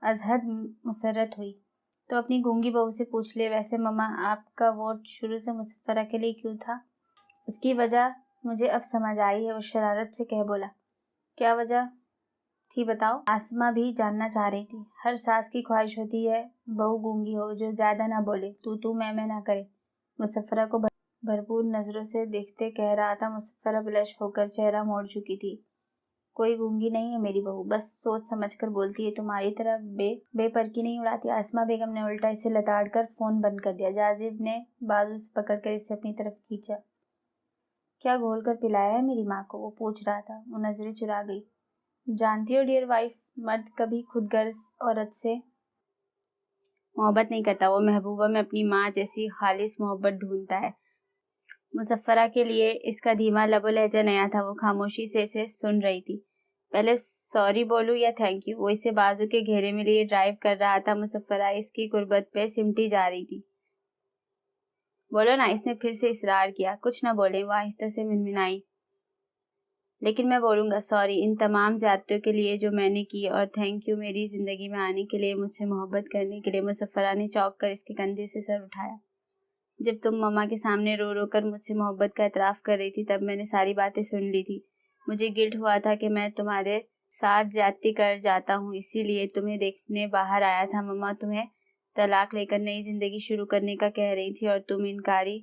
ازحد مسرت ہوئی۔ تو اپنی گونگی بہو سے پوچھ لے۔ ویسے مما، آپ کا ووٹ شروع سے مسفرہ کے لیے کیوں تھا؟ اس کی وجہ مجھے اب سمجھ آئی ہے، وہ شرارت سے کہہ بولا۔ کیا وجہ تھی بتاؤ؟ اسما بھی جاننا چاہ رہی تھی۔ ہر ساس کی خواہش ہوتی ہے بہو گونگی ہو، جو زیادہ نہ بولے، تو میں نہ کرے۔ مسفرہ کو بھرپور نظروں سے دیکھتے کہہ رہا تھا۔ مسفرہ بلش ہو کر چہرہ موڑ چکی تھی۔ کوئی گونگی نہیں ہے میری بہو، بس سوچ سمجھ کر بولتی ہے، تمہاری طرح بے پرکی نہیں اڑاتی۔ اسما بیگم نے الٹا اسے لتاڑ کر فون بند کر دیا۔ جاذب نے بازو سے پکڑ کر اسے اپنی طرف کھینچا۔ کیا گھول کر پلایا ہے میری ماں کو؟ وہ پوچھ رہا تھا۔ وہ نظریں چرا گئی۔ جانتی ہو ڈیئر وائف، مرد کبھی خود غرض عورت سے محبت نہیں کرتا، وہ محبوبہ میں اپنی ماں جیسی خالص محبت ڈھونڈتا ہے۔ مسفرہ کے لیے اس کا دھیما لب و لہجہ نیا تھا۔ وہ خاموشی سے اسے سن رہی تھی۔ پہلے سوری بولوں یا تھینک یو؟ وہ اسے بازو کے گھیرے میں لیے ڈرائیو کر رہا تھا۔ مسفرہ اس کی قربت پہ سمٹی جا رہی تھی۔ بولو نا، اس نے پھر سے اصرار کیا۔ کچھ نہ بولیں، وہ آہستہ سے منمنائی۔ لیکن میں بولوں گا، سوری ان تمام زیادتیوں کے لیے جو میں نے کی، اور تھینک یو میری زندگی میں آنے کے لیے، مجھ سے محبت کرنے کے لیے۔ مسفرہ نے چونک کر اس کے کندھے سے سر اٹھایا۔ جب تم مما کے سامنے رو رو کر مجھ سے محبت کا اعتراف کر رہی تھی، تب میں نے ساری باتیں سن لی تھی۔ مجھے گلٹ ہوا تھا کہ میں تمہارے ساتھ زیادتی کر جاتا ہوں، اسی لیے تمہیں دیکھنے باہر آیا تھا۔ مما تمہیں طلاق لے کر نئی زندگی شروع کرنے کا کہہ رہی تھی، اور تم انکاری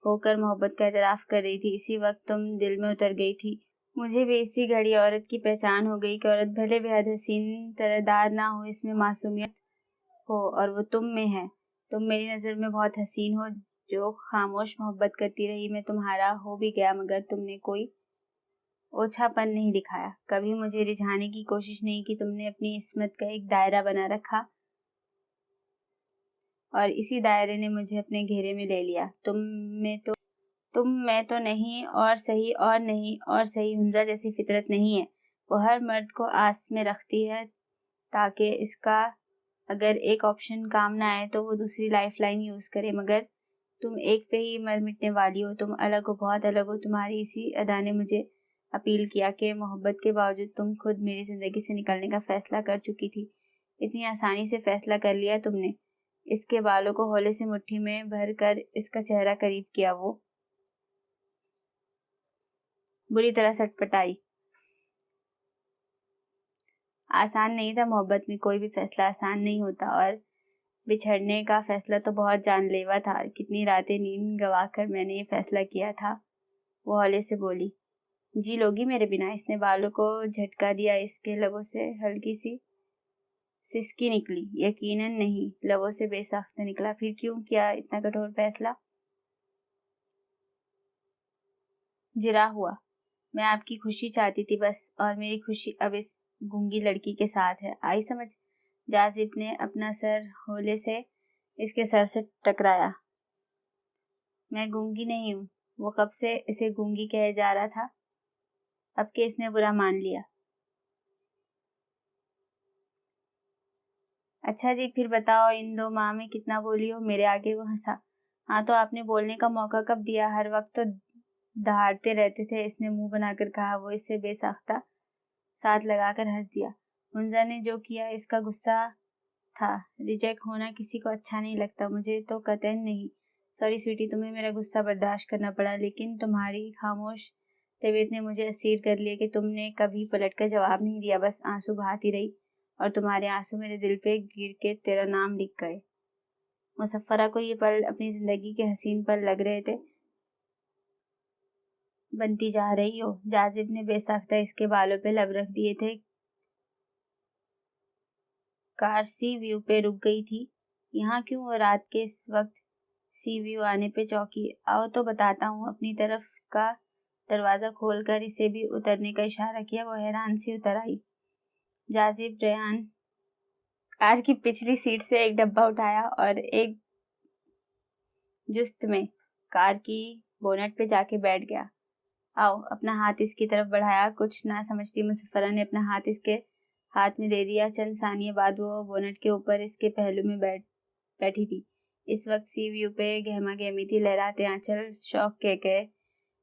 ہو کر محبت کا اعتراف کر رہی تھی۔ اسی وقت تم دل میں اتر گئی تھی مجھے بھی اسی گھڑی عورت کی پہچان ہو گئی کہ عورت بھلے بےحد حسین طرحدار نہ ہو، اس میں معصومیت ہو، اور وہ تم میں ہے۔ تم میری نظر میں بہت حسین ہو، جو خاموش محبت کرتی رہی۔ میں تمہارا ہو بھی گیا، مگر تم نے کوئی اوچھا پن نہیں دکھایا، کبھی مجھے رجھانے کی کوشش نہیں کی۔ تم نے اپنی عصمت کا ایک دائرہ بنا رکھا اور اسی دائرے نے مجھے اپنے گھیرے میں لے لیا۔ تم میں تو نہیں، اور صحیح اور نہیں، اور صحیح حمزہ جیسی فطرت نہیں ہے۔ وہ ہر مرد کو آس میں رکھتی ہے تاکہ اس کا اگر ایک آپشن کام نہ آئے تو وہ دوسری لائف لائن یوز کرے، مگر تم ایک پہ ہی مر مٹنے والی ہو۔ تم الگ ہو، بہت الگ ہو۔ تمہاری اسی ادا نے مجھے اپیل کیا کہ محبت کے باوجود تم خود میری زندگی سے نکلنے کا فیصلہ کر چکی تھی۔ اتنی آسانی سے فیصلہ کر لیا تم نے۔ اس کے بالوں کو ہولے سے مٹھی میں بھر کر اس کا چہرہ قریب کیا، وہ بری طرح سٹ پٹائی۔ آسان نہیں تھا محبت میں، کوئی بھی فیصلہ آسان نہیں ہوتا، اور بچھڑنے کا فیصلہ تو بہت جان لیوا تھا۔ کتنی راتیں نیند گوا کر میں نے یہ فیصلہ کیا تھا۔ وہ ہولے سے بولی، جی لوگی میرے بنا؟ اس نے بالوں کو جھٹکا دیا۔ اس کے لبوں سے ہلکی سی سسکی نکلی۔ یقیناً نہیں، لبوں سے بے ساختہ نکلا۔ پھر کیوں کیا اتنا کٹھور فیصلہ؟ جرا ہوا، میں آپ کی خوشی چاہتی تھی بس، اور میری خوشی اب اس گونگی لڑکی کے ساتھ ہے۔ آئی سمجھ؟ جاذب نے اپنا سر ہولے سے اس کے سر سے ٹکرایا۔ میں گونگی نہیں ہوں۔ وہ کب سے اسے گونگی کہے جا رہا تھا، اب کہ اس نے برا مان لیا۔ اچھا جی، پھر بتاؤ ان 2 ماہ میں کتنا بولی ہو؟ میرے آگے وہ ہنسا۔ ہاں تو آپ نے بولنے کا موقع کب دیا؟ ہر وقت تو دہاڑتے رہتے تھے، اس نے منہ بنا کر کہا۔ وہ اس سے بے ساختہ ساتھ لگا کر ہنس دیا۔ حنزہ نے جو کیا اس کا غصہ تھا۔ ریجیکٹ ہونا کسی کو اچھا نہیں لگتا، مجھے تو قطعاً نہیں۔ سوری سویٹی، تمہیں میرا غصہ برداشت کرنا پڑا، لیکن تمہاری خاموش طبیعت نے مجھے اسیر کر لیا کہ تم نے کبھی پلٹ کر جواب نہیں دیا، بس آنسو بہاتی رہی، اور تمہارے آنسو میرے دل پہ گر کے تیرا نام لکھ گئے۔ مظفرہ کو یہ پل اپنی زندگی کے حسین پل لگ رہے تھے۔ بنتی جا رہی ہو۔ جاذب نے بے ساختہ اس کے بالوں پہ لب رکھ دیے تھے۔ کار سی ویو پہ رک گئی تھی۔ یہاں کیوں؟ اور رات کے اس وقت سی ویو آنے پہ چوکی؟ آؤ تو بتاتا ہوں۔ اپنی طرف کا دروازہ کھول کر اسے بھی اترنے کا اشارہ کیا۔ وہ حیران سی اتر آئی۔ جاذب ریان کار کی پچھلی سیٹ سے ایک ڈبہ اٹھایا اور ایک جست میں کار کی بونٹ پہ جا کے بیٹھ گیا۔ آؤ، اپنا ہاتھ اس کی طرف بڑھایا۔ کچھ نہ سمجھتی مظفرہ نے اپنا ہاتھ اس کے ہاتھ میں دے دیا۔ چند ثانیے بعد وہ بونٹ کے اوپر اس کے پہلو میں بیٹھی تھی۔ اس وقت سی ویو پہ گہما گہمی تھی، لہراتے آنچل، شوق کے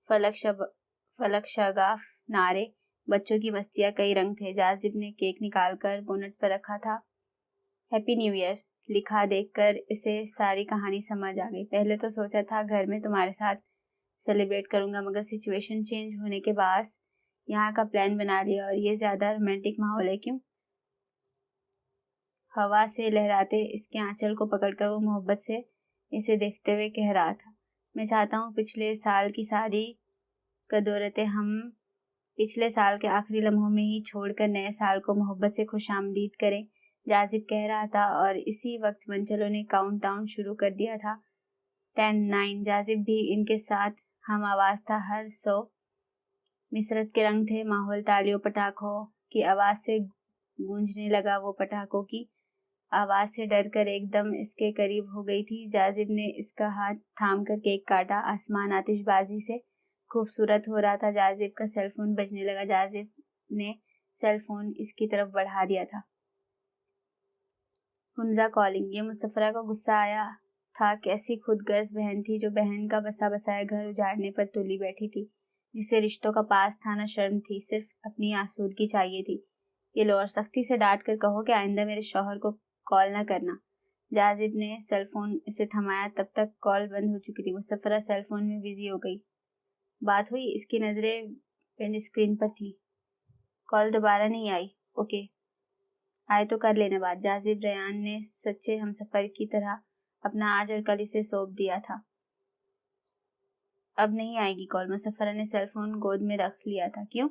فلک شگاف نعرے، بچوں کی مستیاں، کئی رنگ تھے۔ جاذب نے کیک نکال کر بونٹ پر رکھا تھا۔ ہیپی نیو ایئر لکھا دیکھ کر اسے ساری کہانی سمجھ آ گئی۔ پہلے تو سوچا تھا گھر میں تمہارے ساتھ سیلیبریٹ کروں گا، مگر سچویشن چینج ہونے کے بعد یہاں کا پلان بنا لیا، اور یہ زیادہ رومانٹک ماحول ہے۔ کیوں؟ ہوا سے لہراتے اس کے آنچل کو پکڑ کر وہ محبت سے اسے دیکھتے ہوئے کہہ رہا تھا، میں چاہتا ہوں پچھلے سال کی ساری قدورتیں ہم پچھلے سال کے آخری لمحوں میں ہی چھوڑ کر نئے سال کو محبت سے خوش آمدید کریں۔ جاذب کہہ رہا تھا، اور اسی وقت منچلوں نے کاؤنٹ ڈاؤن شروع کر دیا تھا۔ 10 9 جاذب بھی ان کے ساتھ ہم آواز تھا۔ ہر سو مسرت کے رنگ تھے۔ ماحول تالیوں پٹاخوں کی آواز سے گونجنے لگا۔ وہ پٹاخوں کی آواز سے ڈر کر ایک دم اس کے قریب ہو گئی تھی۔ جاذب نے اس کا ہاتھ تھام کر کیک کاٹا۔ آسمان آتش بازی سے خوبصورت ہو رہا تھا۔ جاذب کا سیل فون بجنے لگا۔ جاذب نے سیل فون اس کی طرف بڑھا دیا تھا۔ حنزہ کالنگ۔ یہ مظفرہ کو غصہ آیا تھا۔ کیسی خود غرض بہن تھی، جو بہن کا بسا بسایا گھر اجاڑنے پر تلی بیٹھی تھی، جسے رشتوں کا پاس تھا نہ شرم تھی، صرف اپنی آسودگی چاہیے تھی۔ یہ لو، اور سختی سے ڈانٹ کر کہو کہ آئندہ میرے شوہر کو کال نہ کرنا۔ جاذب نے سیل فون اسے تھمایا۔ تب تک کال بند ہو چکی تھی۔ مظفرہ سیل فون میں بزی ہو گئی۔ بات ہوئی؟ اس کی نظریں ونڈ اسکرین پر تھی۔ کال دوبارہ نہیں آئی۔ اوکے، آئے تو کر لینا بات۔ جاذب ریان نے سچے ہمسفر کی طرح اپنا آج اور کل اسے سونپ دیا تھا۔ اب نہیں آئے گی کال. مظفرہ نے سیل فون گود میں رکھ لیا تھا. کیوں؟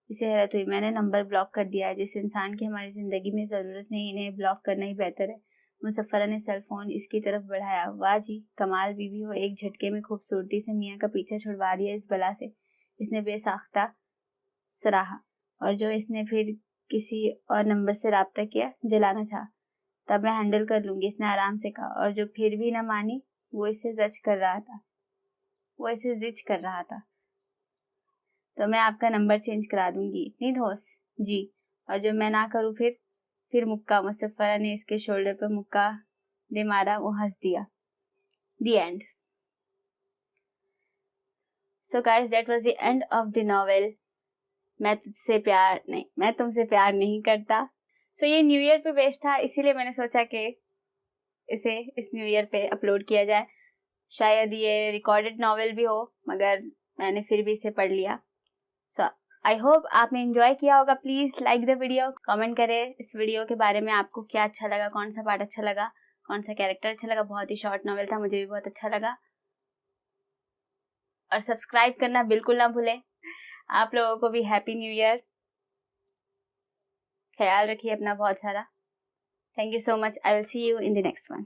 اسے حیرت ہوئی. میں نے نمبر بلاک کر دیا ہے. جس انسان کی ہماری زندگی میں ضرورت نہیں انہیں بلاک کرنا ہی بہتر ہے. مظفرہ نے سیل فون اس کی طرف بڑھایا. واہ جی کمال بیوی ہو. ایک جھٹکے میں خوبصورتی سے میاں کا پیچھا چھڑوا دیا اس بلا سے. اس نے بے ساختہ سراہا. اور جو اس نے پھر کسی اور نمبر سے رابطہ کیا جلانا چاہا تب میں ہینڈل کر لوں گی. اس نے آرام سے کہا. اور جو پھر بھی نہ مانی وہ اسے زج کر رہا تھا. تو میں آپ کا نمبر چینج کرا دوں گی. اتنی دھوس؟ جی. اور جو میں نہ کروں پھر مکہ. مظفرہ نے اس کے شولڈر پر مکہ دے مارا. وہ ہنس دیا. The end. So guys, that was the end of the novel. میں تم سے پیار نہیں کرتا. So یہ نیو ایئر پہ بیسڈ تھا, اسی لیے میں نے سوچا کہ اسے اس نیو ایئر پہ اپلوڈ کیا جائے. شاید یہ ریکارڈڈ ناول بھی ہو مگر میں نے پھر بھی اسے پڑھ لیا. سو آئی ہوپ آپ نے انجوائے کیا ہوگا. Please like the video, comment کریں اس ویڈیو کے بارے میں آپ کو کیا اچھا لگا, کون سا پارٹ اچھا لگا, کون سا کیریکٹر اچھا لگا. بہت ہی شارٹ ناول تھا, مجھے بھی بہت اچھا لگا. اور سبسکرائب کرنا بالکل نہ بھولیں. آپ لوگوں کو بھی ہیپی نیو ایئر. خیال رکھیے اپنا بہت سارا. Thank you so much. I will see you in the next one.